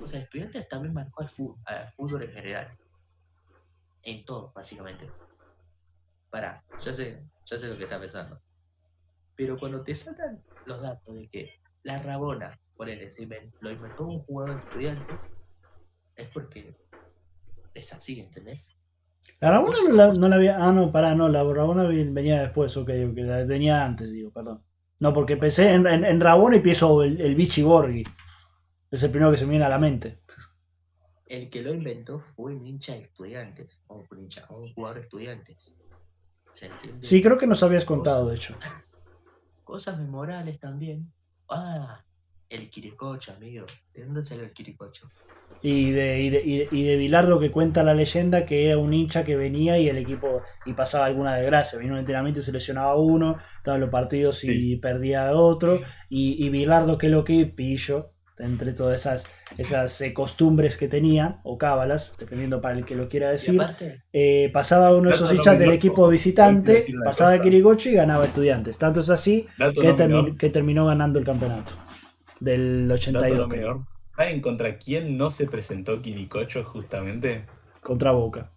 O sea, Estudiantes también marcó al fútbol en general. En todo, básicamente. Pará, yo sé lo que está pensando. Pero cuando te saltan los datos de que la Rabona, ponele, lo inventó un jugador de Estudiantes, es porque es así, ¿entendés? La Rabona Vos, no la había. Ah, no, pará, no, la Rabona venía después, ok, que la venía antes, digo, perdón. No, porque o pensé sea, en Rabona y pienso el Vichy Borghi. Es el primero que se me viene a la mente. el que lo inventó fue un hincha de Estudiantes, o un hincha, un jugador de Estudiantes. ¿Se Sí, entiende? creo que nos habías contado, Cosas, de hecho. cosas memorables también. Ah, el Quiricocho, amigo. ¿De dónde salió el Quiricocho? Y de Bilardo que cuenta la leyenda que era un hincha que venía y el equipo y pasaba alguna desgracia. Venía un entrenamiento y se lesionaba uno, estaban los partidos Sí, y perdía otro. Y Bilardo, que lo que pillo, entre todas esas costumbres que tenía, o cábalas, dependiendo para el que lo quiera Y decir, aparte, pasaba uno de esos dato no hinchas del menor, equipo igual quiero visitante, decir una pasaba a cosa, Quirigocho y ganaba Estudiantes. Tanto es así dato no menor, que terminó ganando el campeonato del dato 82, no creo, menor. ¿Saben contra quién no se presentó Quiricocho justamente? contra Boca.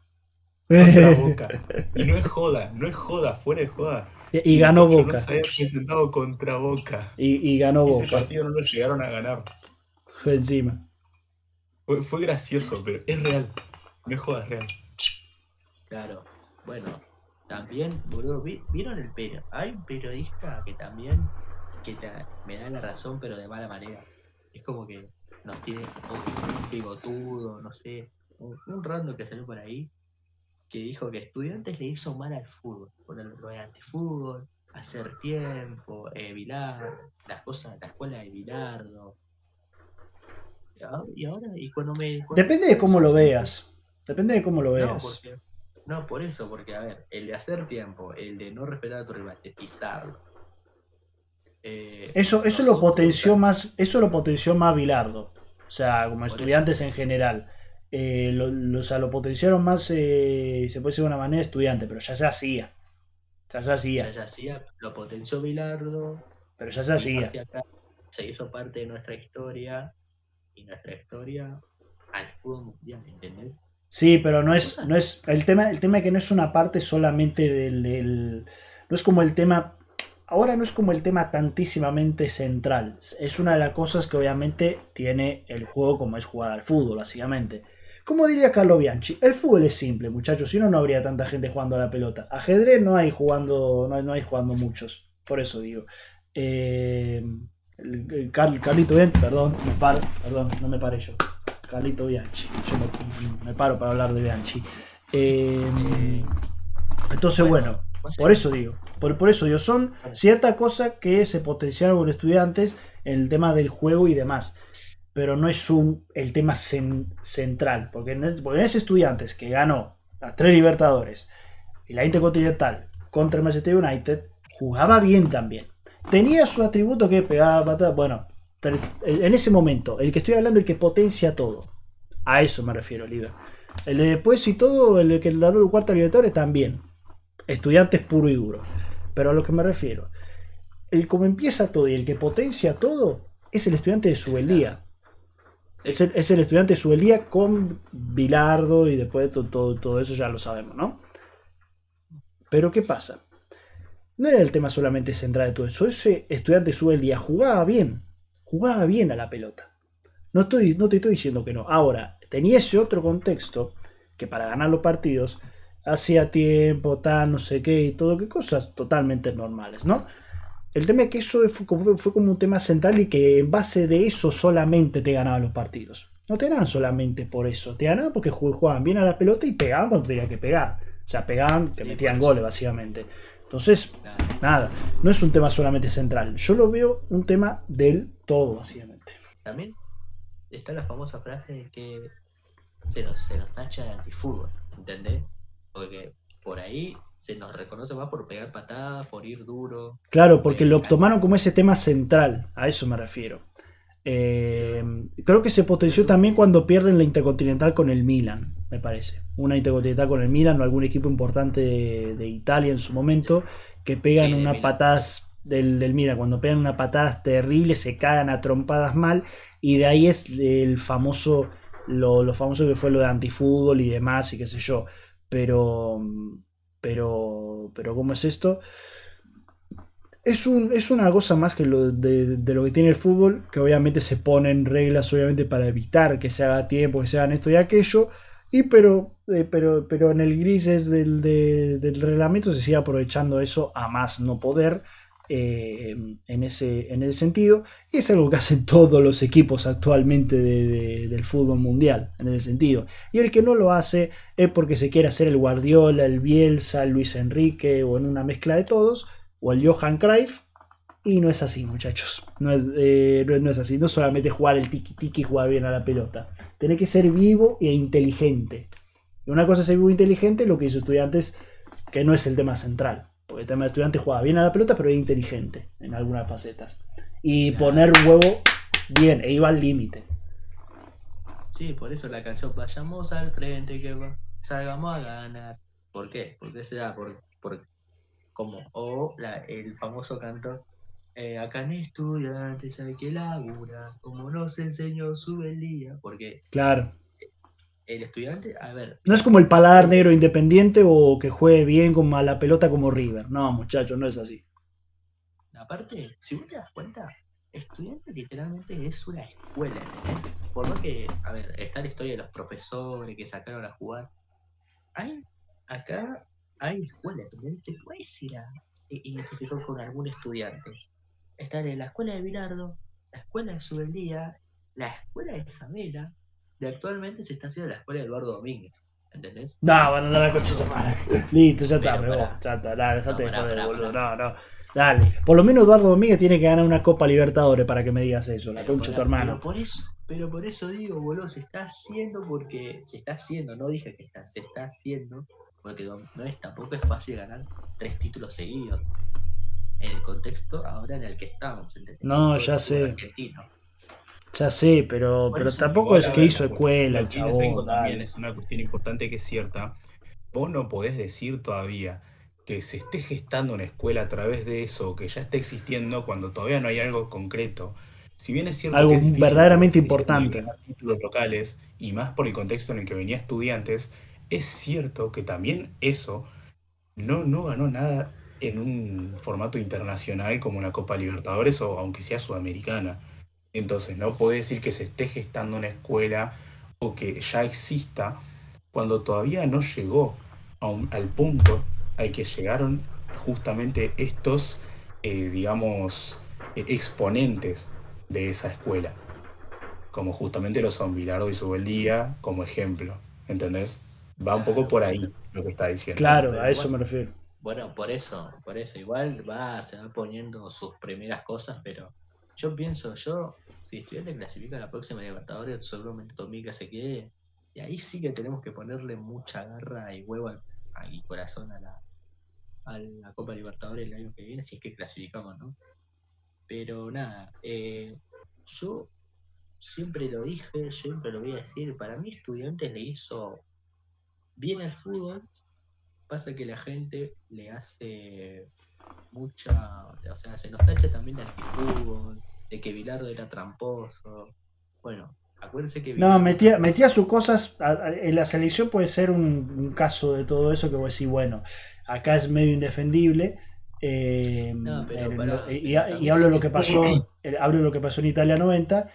Contra Boca. Y no es joda, fuera de joda. Y ganó Quiricocho no Boca. se había presentado contra Boca. Y ganó Ese Boca. partido no lo llegaron a ganar. Fue encima. Fue gracioso, pero es real. No es joda, es real. claro, bueno, también, boludo, ¿vieron el periodista? Hay un periodista que también me da la razón, pero de mala manera. Es como que nos tiene un bigotudo, no sé, un random que salió por ahí, que dijo que Estudiantes le hizo mal al fútbol, por lo de antifútbol, hacer tiempo, Vilar, las cosas, la escuela de Bilardo. Y cuando Depende dijo de cómo eso, lo yo dije, veas. Depende de cómo lo no, veas. porque, no, por eso, porque, a ver, el de hacer tiempo, el de no respetar a tu rival, de pisarlo, Eso lo nosotros, potenció más. Eso lo potenció más Bilardo. O sea, como por eso, estudiantes en general. O sea, lo potenciaron más, se puede decir de una manera, estudiante, pero ya se hacía. Ya se ya hacía. se hacía, lo potenció Bilardo, Pero ya se y hacía. Mafia acá se hizo parte de nuestra historia, y nuestra historia al fútbol mundial, ¿entendés? Sí, pero no es, Cosas, no es el tema es que no es una parte solamente no es como el tema, ahora no es como el tema tantísimamente central. Es una de las cosas que obviamente tiene el juego como es jugar al fútbol, básicamente. Como diría Carlo Bianchi, el fútbol es simple, muchachos, si no, no habría tanta gente jugando a la pelota. Ajedrez no hay jugando muchos, por eso digo. Eh, Carlito bien, perdón, no me paré yo. Carlito Bianchi. Yo me paro para hablar de Bianchi. Eh, eh, entonces, bueno, bueno, por eso básicamente, digo. Por eso digo, son ciertas cosas que se potenciaron con estudiantes en el tema del juego y demás. Pero no es el tema central. Porque en ese estudiantes que ganó las tres Libertadores y la Intercontinental contra el Manchester United, jugaba bien también. Tenía su atributo que pegaba patadas. Bueno, en ese momento, el que estoy hablando, el que potencia todo. A eso me refiero, Liga. El de después y todo, el que la cuarta Libertadores también. Estudiantes puro y duro. Pero a lo que me refiero, el como empieza todo y el que potencia todo es el estudiante de es Bilardo, Subeldía. sí, Es el estudiante de Subeldía con Bilardo y después todo eso ya lo sabemos, ¿no? Pero ¿qué pasa? No era el tema solamente central de todo eso. Ese estudiante Subeldía jugaba bien a la pelota. No te estoy diciendo que no. Ahora, tenía ese otro contexto que para ganar los partidos hacía tiempo, tal, no sé qué, y todo, que cosas totalmente normales, ¿no? El tema es que eso fue como un tema central y que en base de eso solamente te ganaban los partidos. No te ganaban solamente por eso, te ganaban porque jugaban bien a la pelota y pegaban cuando tenían que pegar. O sea, pegaban, te sí, por metían eso, goles básicamente. Entonces, claro. nada, no es un tema solamente central. Yo lo veo un tema del todo, básicamente. También está la famosa frase de que se nos tacha de antifútbol, ¿entendés? Porque por ahí se nos reconoce más por pegar patadas, por ir duro, Claro, porque lo al- tomaron como ese tema central, a eso me refiero. Eh, pero, Creo que se pero potenció eso, también cuando pierden la Intercontinental con el Milan, me parece. Una Intercontinental con el Milan o algún equipo importante de Italia en su momento, que pegan sí, de unas Milan, patadas del Mira, cuando pegan una patada terrible, se cagan a trompadas mal, y de ahí es el famoso, lo famoso que fue lo de antifútbol y demás, y qué sé yo. Pero, pero ¿cómo es esto? Es una cosa más que de lo que tiene el fútbol, que obviamente se ponen reglas, obviamente, para evitar que se haga tiempo, que se hagan esto y aquello, y pero en el gris del reglamento se sigue aprovechando eso a más no poder, en ese sentido, y es algo que hacen todos los equipos actualmente del fútbol mundial, en ese sentido. Y el que no lo hace es porque se quiere hacer el Guardiola, el Bielsa, el Luis Enrique, o en una mezcla de todos, o el Johan Cruyff, y no es así, muchachos. No es así. No solamente jugar el tiki-tiki y jugar bien a la pelota. Tenés que ser vivo e inteligente. Y una cosa es ser vivo e inteligente, lo que hizo Estudiantes, que no es el tema central. Porque el tema de Estudiantes juega bien a la pelota, pero es inteligente en algunas facetas. Y Claro. poner huevo bien, e iba al límite. Sí, por eso la canción vayamos al frente, salgamos a ganar. ¿Por qué? Porque se da por como, o el famoso canto, acá en estudiantes hay que laburar, como nos enseñó su el día, porque Claro. el estudiante, a ver, No es como el paladar eh, negro independiente o que juegue bien con la pelota como River. No, muchachos, no es así. aparte, si vos te das cuenta, estudiante literalmente es una escuela, ¿entendés? Por lo que, a ver, está la historia de los profesores que sacaron a jugar. Hay, acá hay escuelas, ¿entendés? Te puedes ir a identificar con algún estudiante. Están en la escuela de Bilardo, la escuela de Subeldía, la escuela de Isabela, y actualmente se está haciendo la escuela de Eduardo Domínguez, ¿entendés? No, van a andar a coche Listo, ya está, Pero me voy. pará, Ya está, dale, no, dejate de pará, joder, pará, boludo. pará. No, no. Dale. Por lo menos Eduardo Domínguez tiene que ganar una Copa Libertadores para que me digas eso, la Pero, concha de tu pará, hermano. pero por eso digo, boludo, se está haciendo porque se está haciendo, no dije que está, se está haciendo, porque no es tampoco es fácil ganar 3 títulos seguidos en el contexto ahora en el que estamos, ¿entendés? En No, todo el ya fútbol sé. argentino. Ya sé, Por pero eso, tampoco Igual, es a que ver, hizo escuela el lo que dice Senko chabón, también dale. es una cuestión importante que es cierta. Vos no podés decir todavía que se esté gestando una escuela a través de eso, que ya esté existiendo, cuando todavía no hay algo concreto. Si bien es cierto que Algo es difícil, como verdaderamente estás diciendo, el importante. ganar títulos locales, y más por el contexto en el que venía estudiantes, es cierto que también eso no ganó nada en un formato internacional como una Copa Libertadores o aunque sea sudamericana. Entonces, no puede decir que se esté gestando una escuela o que ya exista cuando todavía no llegó al punto al que llegaron justamente estos, digamos, exponentes de esa escuela, como justamente lo son Bilardo y Subeldía como ejemplo, ¿entendés? Va un poco Claro, por bueno, ahí lo que está diciendo. bueno, Claro, a pero eso me bueno, refiero. bueno, por eso, igual se va poniendo sus primeras cosas, pero yo pienso, si Estudiantes clasifica a la próxima Libertadores, seguramente Tomica se quede, y ahí sí que tenemos que ponerle mucha garra y huevo y corazón a la Copa Libertadores el año que viene, si es que clasificamos, ¿no? Pero nada, yo siempre lo dije, siempre lo voy a decir, para mí Estudiantes le hizo bien al fútbol. Pasa que la gente le hace mucha, o sea, se nos tacha también de antifútbol, de que Bilardo era tramposo. Bueno, acuérdense que No, Bilardo también, metía sus cosas. En la selección puede ser un caso de todo eso que vos decís, bueno, acá es medio indefendible. no, pero pará, pero Y también sé hablo de lo que que pasó. Hablo de lo que pasó en Italia 90.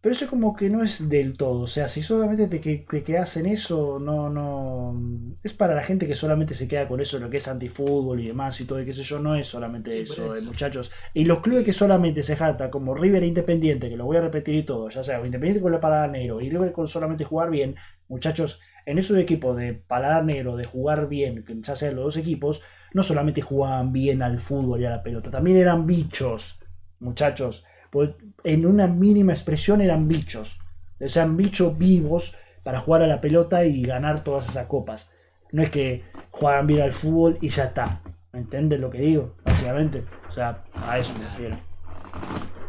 Pero eso como que no es del todo. O sea, si solamente te quedas en eso, no. Es para la gente que solamente se queda con eso, lo que es antifútbol y demás y todo, y qué sé yo, no es solamente sí, por eso, eso. muchachos. Y los clubes que Y solamente se jactan, como River e Independiente, que lo voy a repetir y todo, ya sea Independiente con la paladar negro y River con solamente jugar bien, muchachos, en esos equipos de paladar negro, de jugar bien, que ya sean los dos equipos, no solamente jugaban bien al fútbol y a la pelota, también eran bichos, muchachos. Pues en una mínima expresión eran bichos. O sea, bichos vivos para jugar a la pelota y ganar todas esas copas. No es que juegan bien al fútbol y ya está. ¿Me entiendes lo que digo? Básicamente. O sea, a eso me claro, refiero.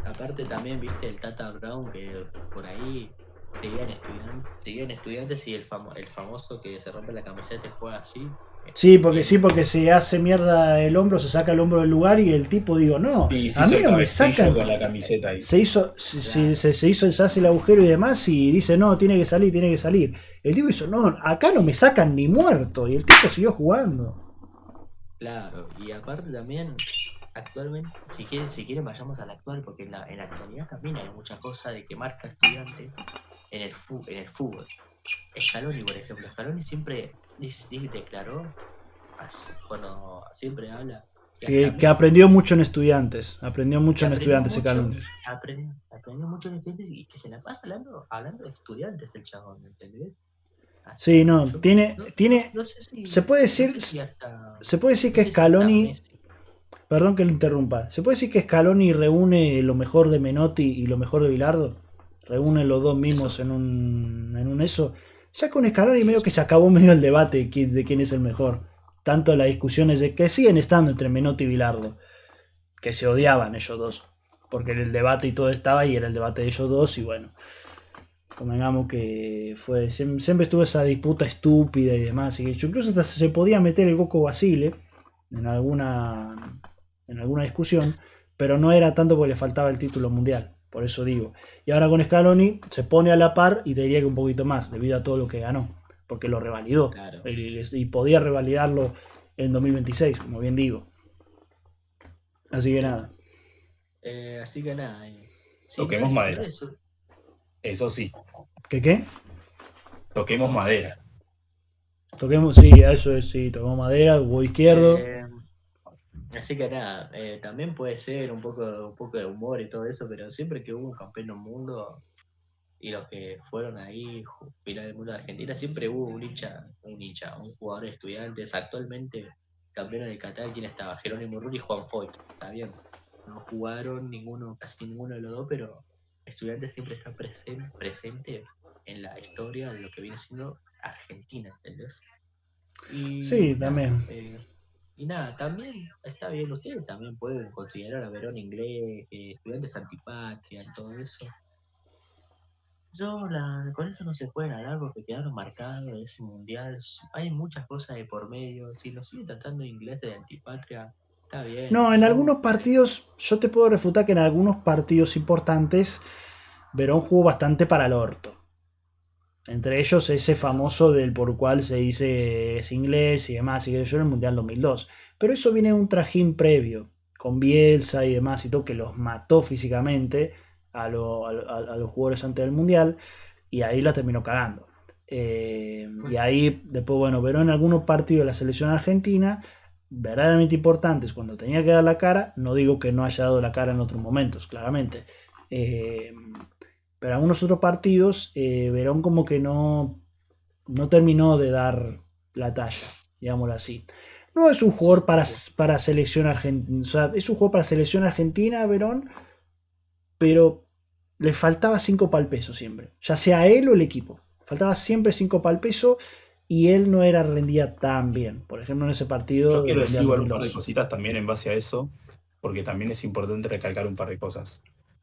aparte también viste el Tata Brown que por ahí seguían estudiantes y el famoso que se rompe la camiseta y juega así. Sí, En, porque se hace mierda el hombro, se saca el hombro del lugar y el tipo digo, no, Y se a hizo mí el no me cabestrillo sacan. con la camiseta ahí. Se hizo, claro, se hizo, se hace el agujero y demás y dice, no, tiene que salir, tiene que salir. El tipo hizo, no, acá no me sacan ni muerto. Y el tipo siguió jugando. claro. Y aparte también, actualmente, si quieren vayamos al actual, porque en la actualidad también hay mucha cosa de que marca estudiantes en el fútbol. Scaloni, por ejemplo, Scaloni siempre declaró, cuando siempre habla, que hasta Que Messi, aprendió mucho en estudiantes. Aprendió que mucho en aprendió estudiantes ese mucho, Calonges. aprendió mucho en estudiantes y que se la pasa hablando de estudiantes el chabón, ¿me entendés? Sí, Hasta, no, yo tiene, no, no, tiene, no sé se si, puede no decir, sé si hasta, se puede decir no que sé si hasta Scaloni, Messi, perdón que lo interrumpa, se puede decir que Scaloni reúne lo mejor de Menotti y lo mejor de Bilardo, reúne los dos mismos eso, en un eso. Ya con Scaloni sí, medio que se acabó medio el debate de quién es el mejor. Tanto las discusiones de que siguen estando entre Menotti y Bilardo, que se sí, odiaban ellos dos, porque el debate y todo estaba y era el debate de ellos dos y bueno, convengamos que fue siempre estuvo esa disputa estúpida y demás, y que incluso hasta se podía meter el Goku Basile en alguna discusión, pero no era tanto porque le faltaba el título mundial, por eso digo. Y ahora con Scaloni se pone a la par y te diría que un poquito más, debido a todo lo que ganó, porque lo revalidó claro. y podía revalidarlo en 2026, como bien digo. Así que Sí. nada. Así que nada, Toquemos madera. señores, Eso sí, ¿Qué? toquemos tocamos madera. madera. Toquemos, sí, eso es, sí, tocamos madera, huevo izquierdo. Eh, Así que nada, también puede ser un poco de humor y todo eso, pero siempre que hubo un campeón del mundo y los que fueron ahí, final del mundo de Argentina, siempre hubo un jugador de estudiantes. Actualmente, campeón del Qatar, ¿quién estaba? Jerónimo Rulli y Juan Foyt. Está bien, no jugaron ninguno, casi ninguno de los dos, pero estudiantes siempre está presente en la historia de lo que viene siendo Argentina, ¿entendés? Sí, Y nada, también. también está bien, ustedes también pueden considerar a Verón inglés, estudiantes antipatria, todo eso. Con eso no se pueden hablar porque quedaron marcados de ese mundial. Hay muchas cosas de por medio. Si lo siguen tratando de inglés de antipatria, está bien. No, en algunos partidos, yo te puedo refutar que en algunos partidos importantes, Verón jugó bastante para el orto. Entre ellos ese famoso del por cual se dice es inglés y demás, y que yo en el Mundial 2002. Pero eso viene de un trajín previo, con Bielsa y demás, y todo, que los mató físicamente a los jugadores antes del Mundial, y ahí la terminó cagando. Y ahí, después, bueno, Verón en algunos partidos de la selección argentina, verdaderamente importantes, cuando tenía que dar la cara, no digo que no haya dado la cara en otros momentos, claramente. Eh, pero algunos otros partidos, Verón como que no terminó de dar la talla, digámoslo así. No es un jugador Sí, sí. para selección argentina, o sea, es un jugador para selección argentina, Verón, pero le faltaba 5 para el peso siempre, ya sea él o el equipo. Faltaba siempre 5 para el peso y él no era rendía tan bien. Por ejemplo, en ese Yo partido del quiero decir Mundial igual un par de 2002. cositas también en base a eso, porque también es importante recalcar un par de cosas.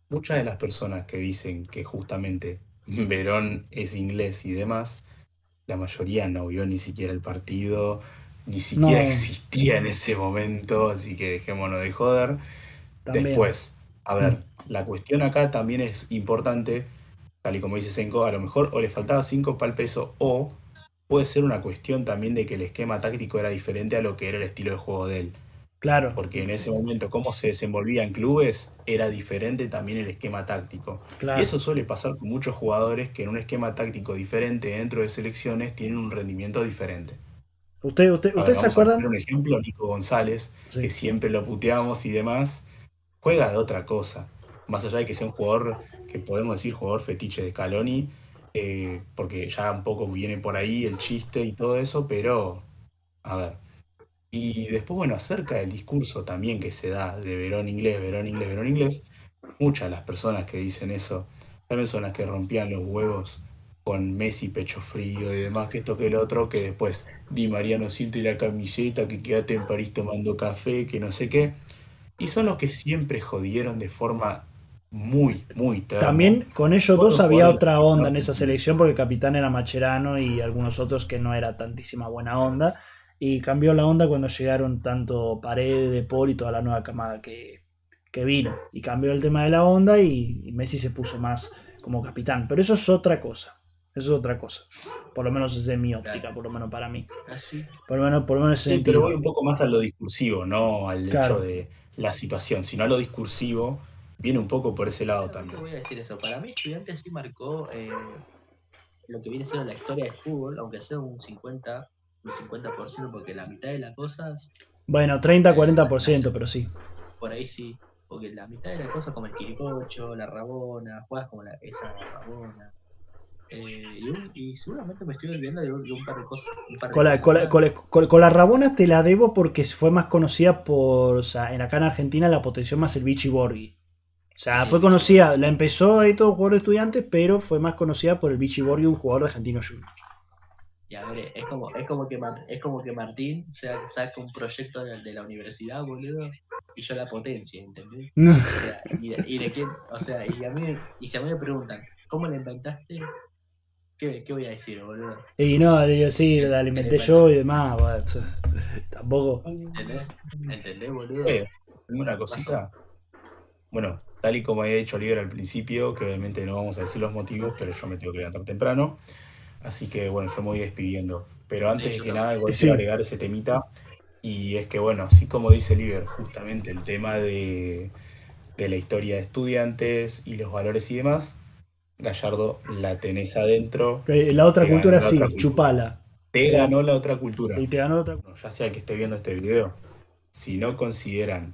Muchas de las personas que dicen que justamente Verón es inglés y demás, la mayoría no vio ni siquiera el partido, ni siquiera No, existía en ese momento, así que dejémonos de joder. también. Después, a ver, la cuestión acá también es importante, tal y como dice Senko, a lo mejor o le faltaba 5 para el peso o puede ser una cuestión también de que el esquema táctico era diferente a lo que era el estilo de juego de él. Claro, Porque en ese momento cómo se desenvolvía en clubes era diferente también el esquema táctico. Y claro. eso suele pasar con muchos jugadores que en un esquema táctico diferente dentro de selecciones tienen un rendimiento diferente. A ver, ¿Usted se vamos a poner acuerdan? un ejemplo, Nico González, que Sí, siempre lo puteamos y demás, juega de otra cosa. Más allá de que sea un jugador que podemos decir jugador fetiche de Scaloni, porque ya un poco viene por ahí el chiste y todo eso, pero a ver. Y después, bueno, acerca del discurso también que se da de Verón inglés, Verón inglés, Verón inglés, muchas de las personas que dicen eso también son las que rompían los huevos con Messi pecho frío y demás, que esto que el otro, que después Di María no siente la camiseta, que quédate en París tomando café, que no sé qué. Y son los que siempre jodieron de forma muy, muy termo también con ellos con dos los había jugadores de la otra selección onda en esa argentina. selección porque el capitán era Macherano y algunos otros que no era tantísima buena onda. Y cambió la onda cuando llegaron tanto Paredes, De Paul y toda la nueva camada que vino. Y cambió el tema de la onda y Messi se puso más como capitán. Pero eso es otra cosa. Eso es otra cosa. Por lo menos desde mi óptica, Claro. por lo menos para mí. Así. Por lo menos ese Sí, pero voy sentido. un poco más a lo discursivo, no al hecho Claro. de la situación, sino a lo discursivo, viene un poco por ese lado Justamente también. voy a decir eso. Para mí, Estudiantes sí marcó lo que viene siendo la historia del fútbol, aunque sea un 50%, porque la mitad de las cosas, Bueno, 30-40%, pero sí. por ahí sí. Porque la mitad de las cosas, como el Quiricocho, la Rabona, juegas como esa Rabona. Y seguramente me estoy olvidando de un par de cosas. Un par de Con la, cosas con, la, más. con, la, con la Rabona te la debo porque fue más conocida por. O sea, acá en Argentina la potenció más el Vichy Borghi. O sea, Sí, fue Vichy Borghi, conocida, sí. la empezó ahí todo jugador de estudiantes, pero fue más conocida por el Vichy Borghi, un jugador de Argentino Juniors. Y a ver, es como que Martín saca un proyecto de la universidad, boludo, y yo la potencia, ¿entendés? O sea, y de quién, o sea, si a mí me preguntan, ¿cómo la inventaste? ¿Qué voy a decir, boludo? Y no, digo, sí, la ¿Qué la alimenté yo y inventaste? demás. Bueno, tampoco. ¿Entendés? ¿Entendés, boludo? Oye, una Más o cosita, bueno, tal y como he dicho Oliver al principio, que obviamente no vamos a decir los motivos, pero yo me tengo que levantar temprano, así que bueno, yo me voy despidiendo. Pero Sí, antes de yo que también. nada, igual quiero Sí, agregar ese temita, y es que bueno, así como dice Oliver, justamente el tema de la historia de estudiantes y los valores y demás, Gallardo la tenés adentro la y otra te ganó cultura la otra sí, cultura. chupala. Te Pero, ganó la otra cultura. y te ganó la otra. Bueno, ya sea el que esté viendo este video, si no consideran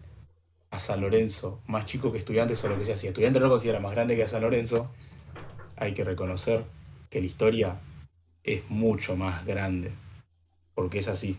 a San Lorenzo más chico que Estudiantes o lo que sea, si Estudiantes no lo considera más grande que a San Lorenzo, hay que reconocer que la historia es mucho más grande, porque es así.